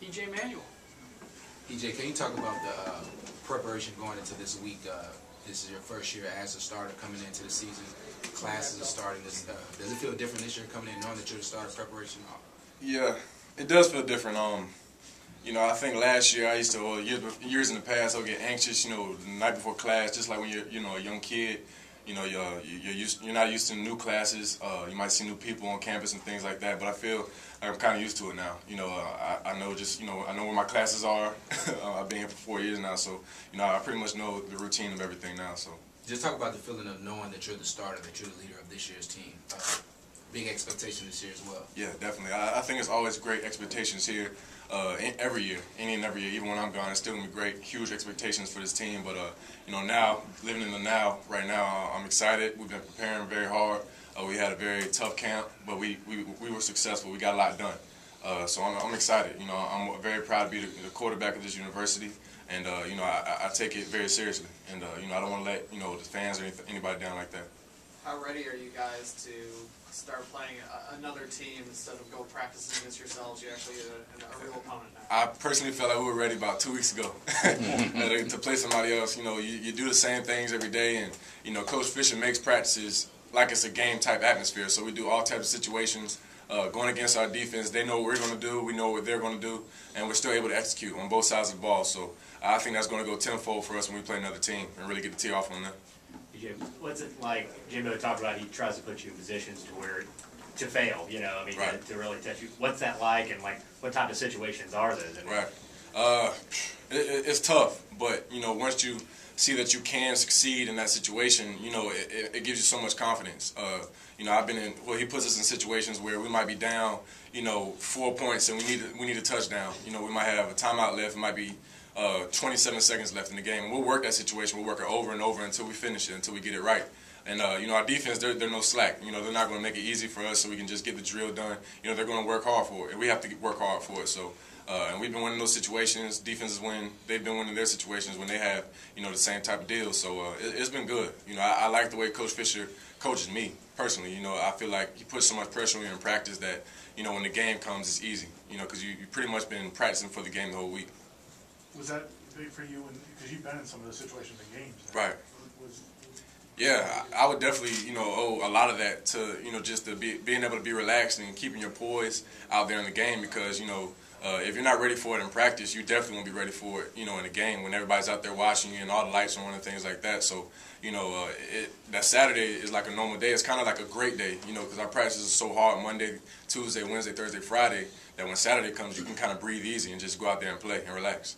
EJ Manuel. EJ, can you talk about the preparation going into this week? This is your first year as a starter coming into the season. Classes are starting. Does it feel different this year coming in knowing that you're the starter preparation? Yeah, it does feel different. You know, I think last year I used to, or years in the past, I would get anxious, you know, the night before class, just like when you're, you know, a young kid. You know, you're not used to new classes. You might see new people on campus and things like that. But I feel like I'm kind of used to it now. You know, I know I know where my classes are. I've been here for 4 years now, so you know I pretty much know the routine of everything now. So just talk about the feeling of knowing that you're the starter, that you're the leader of this year's team. Big expectation this year as well. Yeah, definitely. I think it's always great expectations here. Every year, any and every year, even when I'm gone, it's still gonna be great, huge expectations for this team. But you know, now living in the now, right now, I'm excited. We've been preparing very hard. We had a very tough camp, but we were successful. We got a lot done. So I'm excited. You know, I'm very proud to be the quarterback of this university, and you know, I take it very seriously. And you know, I don't want to let the fans or anybody down like that. How ready are you guys to start playing another team instead of go practicing against yourselves? You're actually a real opponent now. I personally felt like we were ready about 2 weeks ago to play somebody else. You know, you do the same things every day, and you know, Coach Fisher makes practices like it's a game type atmosphere. So we do all types of situations. Going against our defense, they know what we're going to do, we know what they're going to do, and we're still able to execute on both sides of the ball. So I think that's going to go tenfold for us when we play another team and really get the tee off on them. What's it like? Jimbo talked about he tries to put you in positions to fail. You know, I mean, right. to really test you. What's that like, and like what type of situations are those? I mean, right. It's tough, but you know, once you see that you can succeed in that situation, you know, it gives you so much confidence. You know, he puts us in situations where we might be down, you know, 4 points, and we need a touchdown. You know, we might have a timeout left. It might be 27 seconds left in the game. And we'll work that situation. We'll work it over and over until we finish it, until we get it right. And, you know, our defense, they're no slack. You know, they're not going to make it easy for us so we can just get the drill done. You know, they're going to work hard for it, and we have to work hard for it. So, and we've been winning those situations. Defenses win. They've been winning their situations when they have, you know, the same type of deal. So it's been good. You know, I like the way Coach Fisher coaches me personally. You know, I feel like he puts so much pressure on you in practice that, you know, when the game comes, it's easy. You know, because you've pretty much been practicing for the game the whole week. Was that big for you? Because you've been in some of those situations in games. Right. Yeah, I would definitely, you know, owe a lot of that to, you know, just being able to be relaxed and keeping your poise out there in the game. Because, you know, if you're not ready for it in practice, you definitely won't be ready for it, you know, in the game when everybody's out there watching you and all the lights are on and things like that. So, you know, that Saturday is like a normal day. It's kind of like a great day, you know, because our practices are so hard Monday, Tuesday, Wednesday, Thursday, Friday, that when Saturday comes, you can kind of breathe easy and just go out there and play and relax.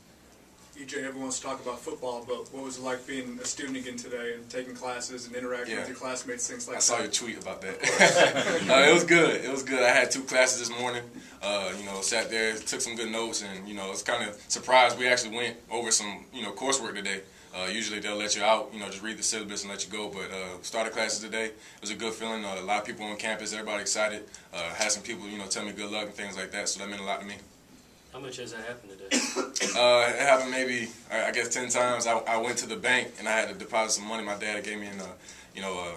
EJ, everyone wants to talk about football, but what was it like being a student again today and taking classes and interacting with your classmates, things like that? I saw your tweet about that. It was good. It was good. I had 2 classes this morning. You know, sat there, took some good notes, and you know, I was kind of surprised we actually went over some, you know, coursework today. Usually they'll let you out, you know, just read the syllabus and let you go. But started classes today. It was a good feeling. A lot of people on campus, everybody excited. Had some people, you know, tell me good luck and things like that. So that meant a lot to me. How much has that happened today? It happened maybe, I guess, 10 times. I went to the bank and I had to deposit some money. My dad gave me, you know,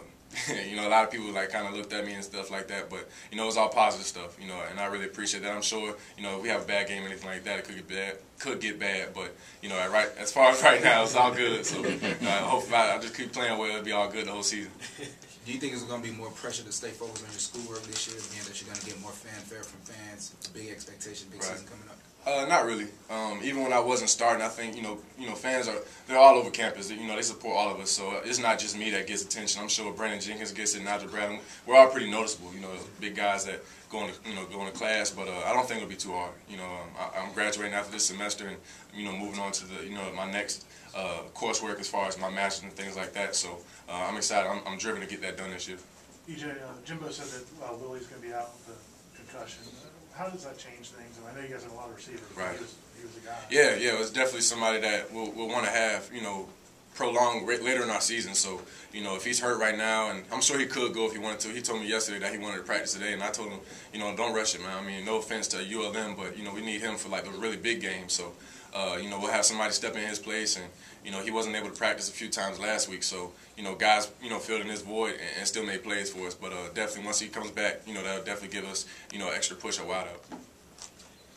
a lot of people like kind of looked at me and stuff like that. But you know, it was all positive stuff. You know, and I really appreciate that. I'm sure, you know, if we have a bad game or anything like that, it could get bad. But you know, as far as right now, it's all good. So you know, hopefully, I just keep playing well. It'll be all good the whole season. Do you think it's going to be more pressure to stay focused on your schoolwork this year, being that you're going to get more fanfare from fans, big expectation, big season coming up? Not really. Even when I wasn't starting, I think you know fans they're all over campus. You know, they support all of us. So it's not just me that gets attention. I'm sure Brandon Jenkins gets it, Nigel Bradley. We're all pretty noticeable. You know, big guys that go into class. But I don't think it'll be too hard. You know, I'm graduating after this semester and you know moving on to my next coursework as far as my master's and things like that. So I'm excited. I'm driven to get that done this year. EJ, Jimbo said that Willie's going to be out with the concussion. How does that change things? I know you guys have a lot of receivers. Right. He was a guy. Yeah, it was definitely somebody that we'll want to have, you know, prolonged later in our season. So, you know, if he's hurt right now, and I'm sure he could go if he wanted to. He told me yesterday that he wanted to practice today, and I told him, you know, don't rush it, man. I mean, no offense to ULM, but, you know, we need him for, like, the really big game. So, you know, we'll have somebody step in his place, and, you know, he wasn't able to practice a few times last week. So, you know, guys, you know, filled in his void and still made plays for us. But definitely once he comes back, you know, that'll definitely give us, you know, extra push or wide out.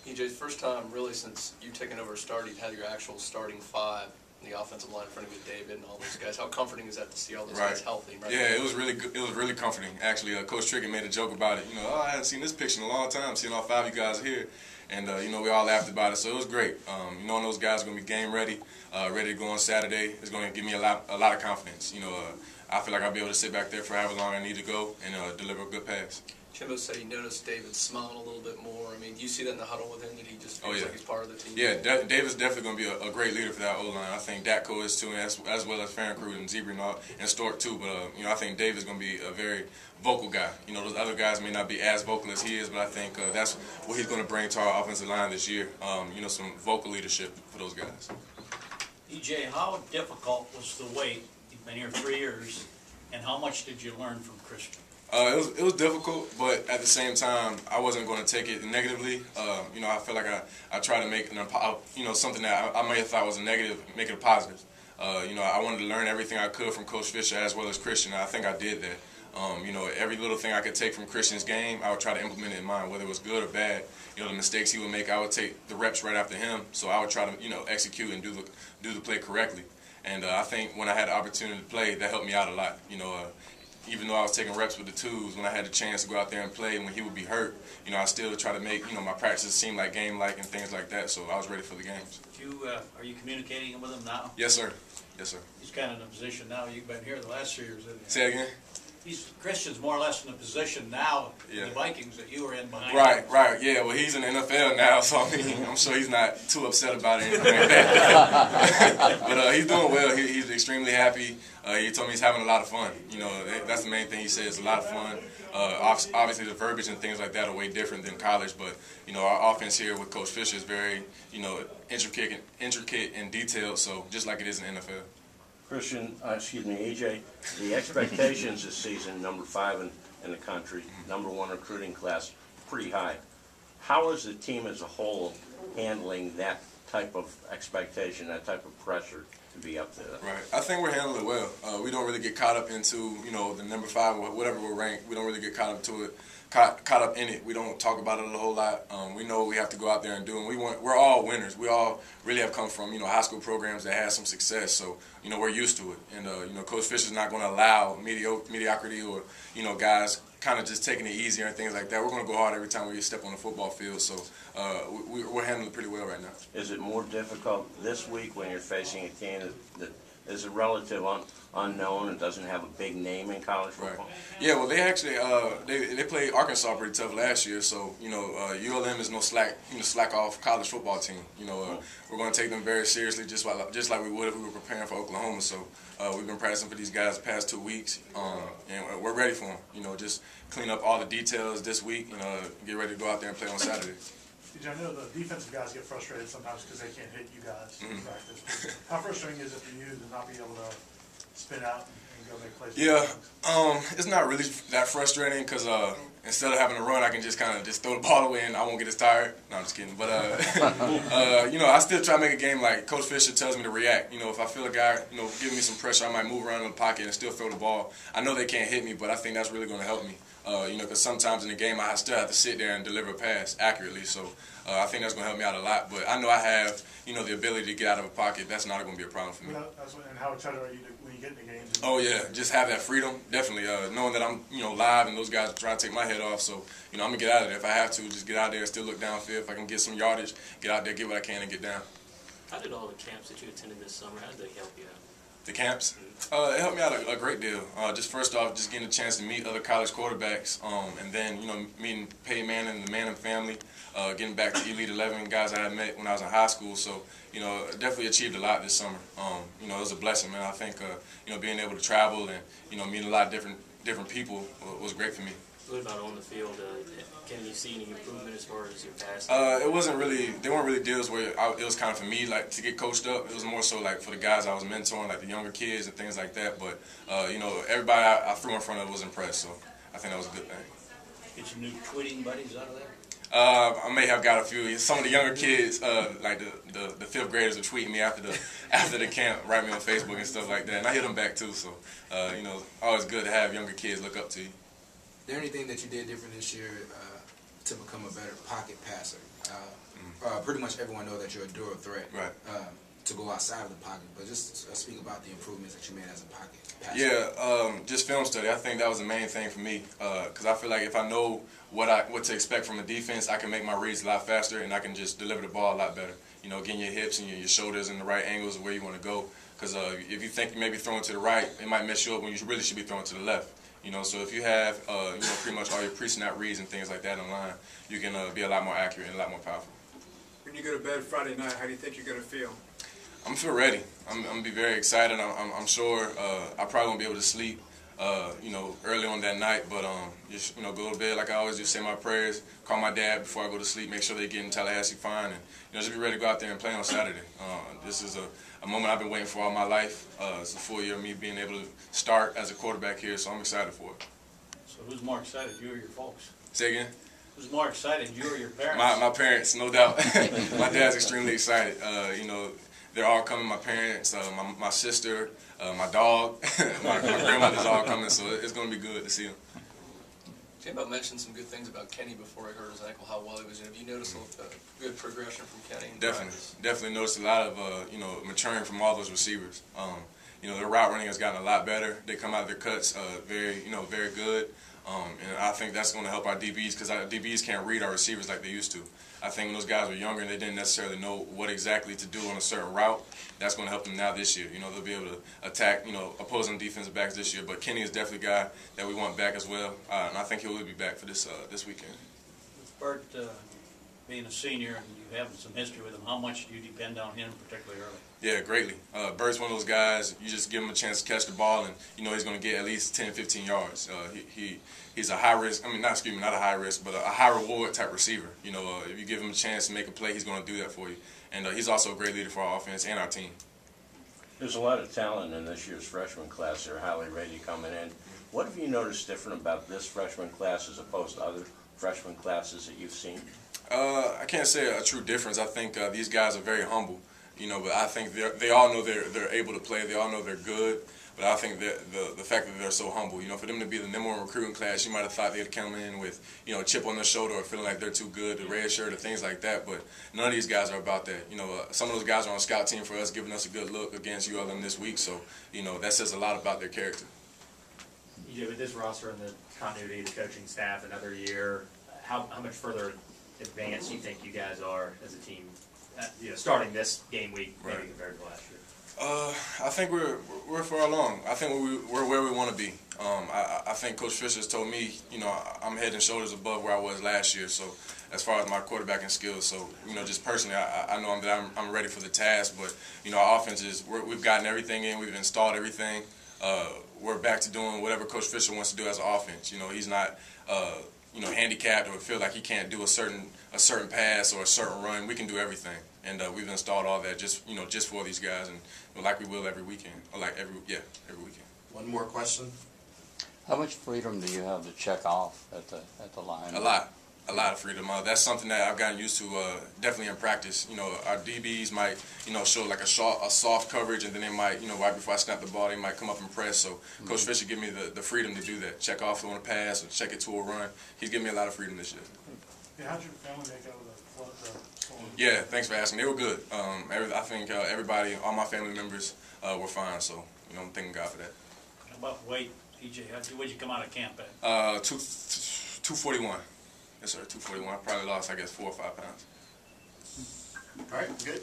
EJ, first time really since you've taken over starting, you've had your actual starting five in the offensive line in front of you, David and all those guys. How comforting is that to see all those guys healthy? Right? Yeah, it was really good. It was really comforting. Actually, Coach Trickett made a joke about it. I hadn't seen this picture in a long time, seeing all five of you guys here. And, we all laughed about it, so it was great. Knowing those guys are going to be game ready, ready to go on Saturday, is going to give me a lot of confidence. I feel like I'll be able to sit back there for however long I need to go and deliver a good pass. Jimbo said he noticed David smiling a little bit more. I mean, do you see that in the huddle with him, that he just feels like he's part of the team? Yeah, David's definitely going to be a great leader for that O-line. I think Datko is too, as well as Farron and Zebra and Stork too. But, I think David's going to be a very vocal guy. Those other guys may not be as vocal as he is, but I think that's what he's going to bring to our offensive line this year, some vocal leadership for those guys. EJ, how difficult was the wait? You've been here 3 years, and how much did you learn from Christian? It was difficult, but at the same time, I wasn't going to take it negatively. I feel like I tried to make something that I may have thought was a negative, make it a positive. I wanted to learn everything I could from Coach Fisher as well as Christian. I think I did that. Every little thing I could take from Christian's game, I would try to implement it in mine, whether it was good or bad. The mistakes he would make, I would take the reps right after him, so I would try to execute and do the play correctly. And I think when I had the opportunity to play, that helped me out a lot. Even though I was taking reps with the twos, when I had the chance to go out there and play, and when he would be hurt, I still try to make my practices seem like game-like and things like that. So I was ready for the games. Are you communicating with him now? Yes, sir. Yes, sir. He's kind of in a position now. You've been here the last 3 years. Say it again. Christian's more or less in a position now in the Vikings that you were in behind. Right. Yeah. Well, he's in the NFL now, so I'm sure he's not too upset about it or anything like that. But he's doing well. He's extremely happy. He told me he's having a lot of fun. That's the main thing he says. A lot of fun. Obviously, the verbiage and things like that are way different than college. But our offense here with Coach Fisher is very intricate and detailed. So just like it is in the NFL. Christian, EJ, the expectations this season, number 5 in the country, number 1 recruiting class, pretty high. How is the team as a whole handling that type of expectation, that type of pressure to be up there? Right. I think we're handling it well. We don't really get caught up into, the number 5 or whatever we're ranked. We don't really get caught up in it. We don't talk about it a whole lot. We know what we have to go out there and do, and we're all winners. We all really have come from high school programs that had some success, so we're used to it. And Coach Fisher's not going to allow mediocrity or guys kind of just taking it easier and things like that. We're going to go hard every time we step on the football field. So we're handling it pretty well right now. Is it more difficult this week when you're facing a team that is a relative unknown and doesn't have a big name in college football? Right. Yeah, well, they actually they played Arkansas pretty tough last year, so ULM is no slack off college football team. We're going to take them very seriously, just like we would if we were preparing for Oklahoma. So we've been practicing for these guys the past 2 weeks, and we're ready for them. Just clean up all the details this week, get ready to go out there and play on Saturday. I know the defensive guys get frustrated sometimes because they can't hit you guys in practice. How frustrating is it for you to not be able to spin out and go make plays? Yeah, it's not really that frustrating because instead of having to run, I can just kind of throw the ball away and I won't get as tired. No, I'm just kidding. But I still try to make a game like Coach Fisher tells me to react. If I feel a guy giving me some pressure, I might move around in the pocket and still throw the ball. I know they can't hit me, but I think that's really going to help me. Because sometimes in the game I still have to sit there and deliver a pass accurately. So I think that's going to help me out a lot. But I know I have, the ability to get out of a pocket. That's not going to be a problem for me. And how excited are you when you get in the games? Oh yeah, just have that freedom. Definitely, knowing that I'm, live and those guys try to take my head off. So, I'm gonna get out of there if I have to. Just get out there and still look downfield. If I can get some yardage, get out there, get what I can, and get down. How did all the camps that you attended this summer, how did they help you out? The camps? It helped me out a great deal. Just first off, just getting a chance to meet other college quarterbacks, and then meeting Peyton Manning and the Manning family, getting back to Elite 11 guys I had met when I was in high school. So definitely achieved a lot this summer. It was a blessing, man. I think being able to travel and meet a lot of different people was great for me. What about on the field? Can you see any improvement as far as your passing? It wasn't really. They weren't really deals where it was kind of for me like to get coached up. It was more so like for the guys I was mentoring, like the younger kids and things like that. But everybody I threw in front of was impressed. So I think that was a good thing. Get some new tweeting buddies out of there. I may have got a few. Some of the younger kids, like the fifth graders, are tweeting me after the camp, write me on Facebook and stuff like that, and I hit them back too. So always good to have younger kids look up to you. Is there anything that you did different this year to become a better pocket passer? pretty much everyone know that you're a dual threat. Right. To go outside of the pocket, but just speak about the improvements that you made as a pocket passer. Yeah, just film study. I think that was the main thing for me, because I feel like if I know what to expect from a defense, I can make my reads a lot faster, and I can just deliver the ball a lot better. You know, getting your hips and your shoulders in the right angles of where you want to go. Because if you think you may be throwing to the right, it might mess you up when you really should be throwing to the left. You know, so if you have you know, pretty much all your pre-snap reads and things like that in line, you can be a lot more accurate and a lot more powerful. When you go to bed Friday night, how do you think you're going to feel? I'm feel ready. I'm gonna be very excited. I'm sure I probably won't be able to sleep, you know, early on that night. But just, you know, go to bed like I always do, say my prayers, call my dad before I go to sleep, make sure they get in Tallahassee fine, and you know, just be ready to go out there and play on Saturday. This is a moment I've been waiting for all my life. It's a full year of me being able to start as a quarterback here, so I'm excited for it. So who's more excited, you or your folks? Say again? Who's more excited, you or your parents? My parents, no doubt. My dad's extremely excited. You know, they're all coming, my parents, my sister, my dog, my grandmother's all coming, so it's going to be good to see them. J-Mo mentioned some good things about Kenny before I hurt his ankle, how well he was doing. Have you noticed a good progression from Kenny? Definitely noticed a lot of, you know, maturing from all those receivers. You know, their route running has gotten a lot better. They come out of their cuts very good. And I think that's going to help our DBs, because our DBs can't read our receivers like they used to. I think when those guys were younger and they didn't necessarily know what exactly to do on a certain route, that's going to help them now this year. You know, they'll be able to attack, you know, opposing defensive backs this year. But Kenny is definitely a guy that we want back as well, and I think he will be back for this weekend. With Bert being a senior and you having some history with him, how much do you depend on him particularly early? Yeah, greatly. Bert's one of those guys, you just give him a chance to catch the ball and you know he's going to get at least 10, 15 yards. He's a high risk, not a high risk, but a high reward type receiver. You know, if you give him a chance to make a play, he's going to do that for you. And he's also a great leader for our offense and our team. There's a lot of talent in this year's freshman class. They're highly rated coming in. What have you noticed different about this freshman class as opposed to other freshman classes that you've seen? I can't say a true difference. I think these guys are very humble. You know, but I think they all know they're able to play. They all know they're good. But I think that the fact that they're so humble, you know, for them to be the #1 recruiting class, you might have thought they'd come in with, you know, a chip on their shoulder or feeling like they're too good, the red shirt or things like that. But none of these guys are about that. You know, some of those guys are on the scout team for us, giving us a good look against ULM this week. So, you know, that says a lot about their character. EJ, with this roster and the continuity of the coaching staff another year, how much further advanced do you think you guys are as a team, you know, starting this game week maybe compared to last year? I think we're far along. I think we're where we want to be. I think Coach Fisher's told me, you know, I'm head and shoulders above where I was last year. So as far as my quarterbacking skills, so you know, just personally, I know that I'm ready for the task. But you know, our offense is we've gotten everything in, we've installed everything. We're back to doing whatever Coach Fisher wants to do as an offense. You know, he's not you know, handicapped or feel like he can't do a certain pass or a certain run. We can do everything, and we've installed all that just for these guys, and you know, like we will every weekend, or like every weekend. One more question. How much freedom do you have to check off at the line? A lot of freedom. That's something that I've gotten used to, definitely in practice. You know, our DBs might, you know, show like a soft coverage, and then they might, you know, right before I snap the ball, they might come up and press. So Coach Fisher give me the freedom to do that. Check off on a pass or check it to a run. He's given me a lot of freedom this year. Yeah, how'd your family make out with the storm? Yeah, thanks for asking. They were good. I think everybody, all my family members were fine. So, you know, I'm thanking God for that. How about weight, EJ? What'd you come out of camp at? 241. Yes, sir, 241. I probably lost, I guess, 4 or 5 pounds. All right, good.